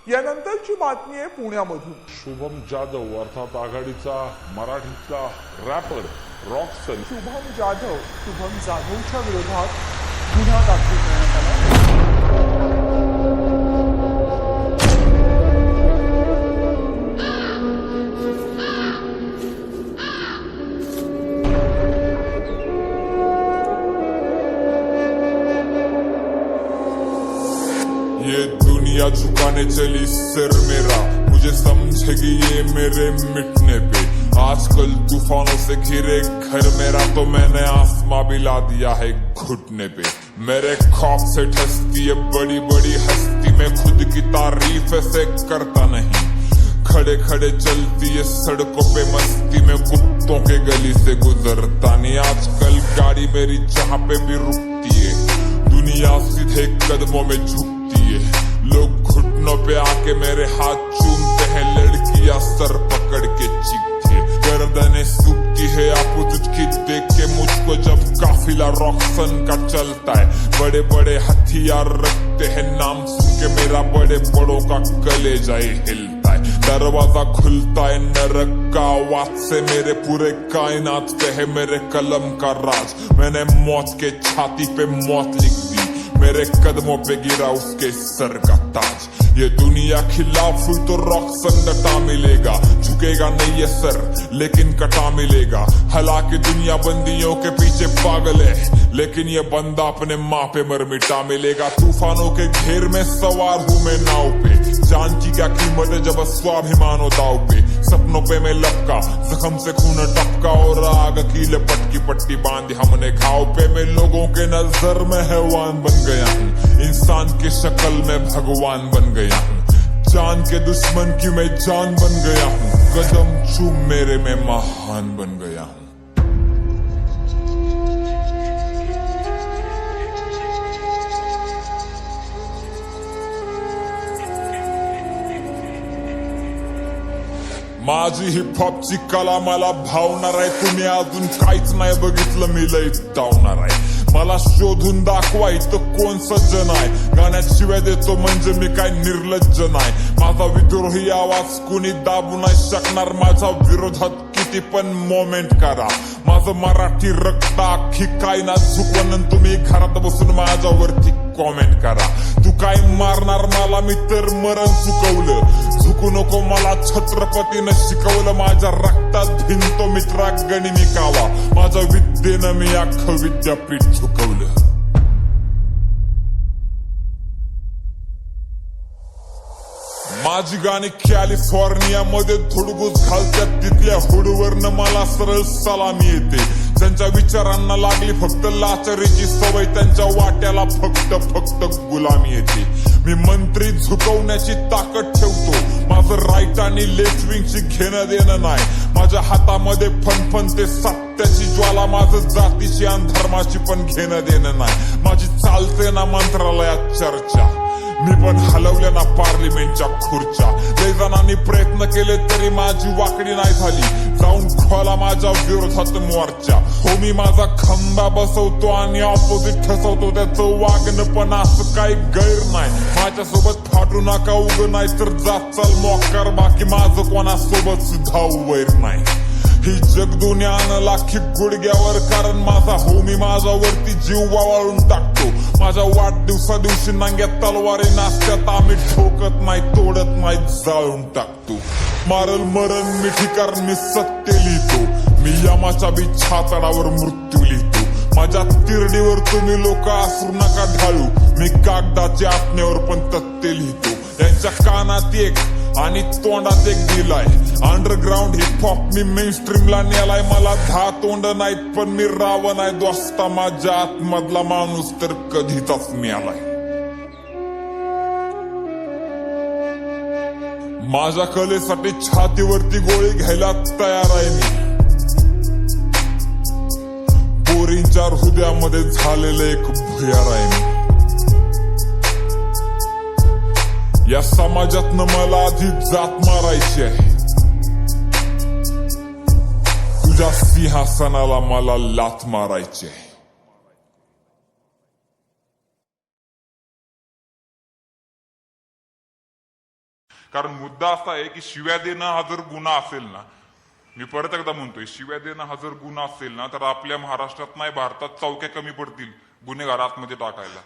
यानंतरची बातमी आहे पुण्यामधून। शुभम जाधव अर्थात आघाडीचा मराठीतला रॅपर रॉकसन शुभम जाधवच्या विरोधात गुन्हा दाखल करण्यात आला। ये दुनिया झुकाने चली सिर मेरा, मुझे समझेगी ये मेरे मिटने पे। आजकल तूफानों से घिरे घर मेरा, तो मैंने आसमां भी ला दिया है घुटने पे। मेरे खौफ से ठसती है बड़ी बड़ी हस्ती, मैं खुद की तारीफ ऐसे करता नहीं। खड़े खड़े चलती है सड़कों पे मस्ती में, कुत्तों के गली से गुजरता नहीं। आजकल गाड़ी मेरी जहाँ पे भी रुकती है, दुनिया सीधे कदमों में झुकती है। लोग घुटनों पे आके मेरे हाथ चूमते हैं, लड़कियां सर पकड़ के चीखती है। गर्दनें सूखती है आपूर्ति की देख के मुझको, जब काफिला रॉकसन का चलता है। बड़े बड़े हथियार रखते हैं, नाम सुन के मेरा बड़े बड़ों का कलेजा हिलता है। दरवाजा खुलता है नरक का आवाज से, मेरे पूरे कायनात पे है मेरे कलम का राज। मैंने मौत के छाती पे मौत लिख दी, मेरे कदमों पे गिरा उसके सर का ताज। ये दुनिया खिलाफ हुई तो रॉकसन डटा मिलेगा, झुकेगा नहीं ये सर लेकिन कटा मिलेगा। हालांकि दुनिया बंदियों के पीछे पागल है, लेकिन ये बंदा अपने माँ पे मर मिटा मिलेगा। तूफानों के घेर में सवार हूँ मैं नाव पे, जान की क्या कीमत है जब स्वाभिमान हो दाव पे। सपनों पे मैं लपका, जख्म से खून टपका, और आग की लपट की पट्टी बांधी हमने घाव पे। मैं लोगों के नजर में हैवान बन गया हूँ, इंसान की शक्ल में भगवान बन गया हूँ। जान के दुश्मन की मैं जान बन गया हूँ, कदम चूम मेरे में महान बन गया हूँ। माझी हिपहॉपची कला मला भावणार आहे, तुम्ही अजून काहीच नाही बघितलं मी लय धावणार आहे। मला शोधून दाखवायचं कोण सज्जन आहे, गाण्यात शिव्या देतो म्हणजे मी काय निर्लज्ज नाही। माझा विद्रोही आवाज कुणी दाबू नाही शकणार, माझ्या विरोधात किती पण मोमेंट करा। माझं मराठी रक्त अख्खी काय ना झुकवून, तुम्ही घरात बसून माझ्यावरती कॉमेंट करा। तू काय मारणार मला, मी तर मरण चुकवलं। झुकू नको मला छत्रपतीनं शिकवलं, माझ्या रक्तात भिनतो मित्रा गनिमी कावा। माझ्या विद्येनं मी अख्खं विद्यापीठ झुकवलं। माझी गाणी कॅलिफोर्निया मध्ये धुडगूस घालतात, तिथल्या हुडवरनं मला सरळ सलामी येते। त्यांच्या विचारांना लागली फक्त लाचारीची सवय, त्यांच्या वाट्याला फक्त गुलामी येते। मी मंत्री झुकवण्याची ताकद ठेवतो, माझं राईट आणि लेफ्ट विंगची घेणं देणं नाही। माझ्या हातामध्ये फणफणते सत्याची ज्वाला, माझं जातीची आणि धर्माची पण घेणं देणं नाही। माझी चालते ना मंत्रालयात चर्चा, मी पण हलवल्या ना पार्लिमेंटच्या खुर्च्या। लय जणांनी प्रयत्न केले तरी माझी वाकडी नाही झाली, जाऊन खोला माझ्या विरोधात मोर्चा। हो मी माझा खंबा बसवतो आणि ऑपोजिट ठसवतो, त्याचं वागणं पण असं काही गैर नाही। माझ्यासोबत फाटू नका उग, नाही तर जात चाल मोकार, बाकी माझं कोणासोबत सुद्धा वैर नाही। ही जगदुनियानं लाखी गुडघ्यावर, कारण माझा हो मी माझ्यावरती जीव वाळून टाकतो। माझ्या वाढदिवसा दिवशी नांग्यात तलवारी नाचत्यात, आम्ही ठोकत नाही तोडत नाही जाळून टाकतो। मारल मरण मिठी कारण मी सत्य लिहितो, मी यमाच्या बी छातडावर मृत्यू लिहितो। माझ्या तिरडीवर तुम्ही लोक असू नका ढाळू, मी कागदाच्या आत्म्यावर पण तथ्य लिहितो। यांच्या कानात एक आणि तोंडात एक दिलाय, अंडरग्राऊंड हिपहॉप मी मेनस्ट्रीमला नेलाय। मला 10 तोंड नाहीत पण मी रावण आहे दोस्ता, माझ्या आतमधला माणूस तर कधीचाच मिळालाय। माझ्या कलेसाठी छातीवरती गोळी घ्यायला तयार आहे मी। पोरींच्या हृदयामध्ये झालेलं एक भुयार आहे मी। या समाजातनं मला आधी जात मारायची आहे, तुझ्या सिंहासनाला मला लाथ मारायची आहे। कारण मुद्दा असा आहे की शिव्या देणं हा जर गुन्हा असेल ना, मी परत एकदा म्हणतोय, शिव्या देणं हा जर गुन्हा असेल ना, तर आपल्या महाराष्ट्रात नाही भारतात चौक्या कमी पडतील गुन्हेगार आतमध्ये टाकायला.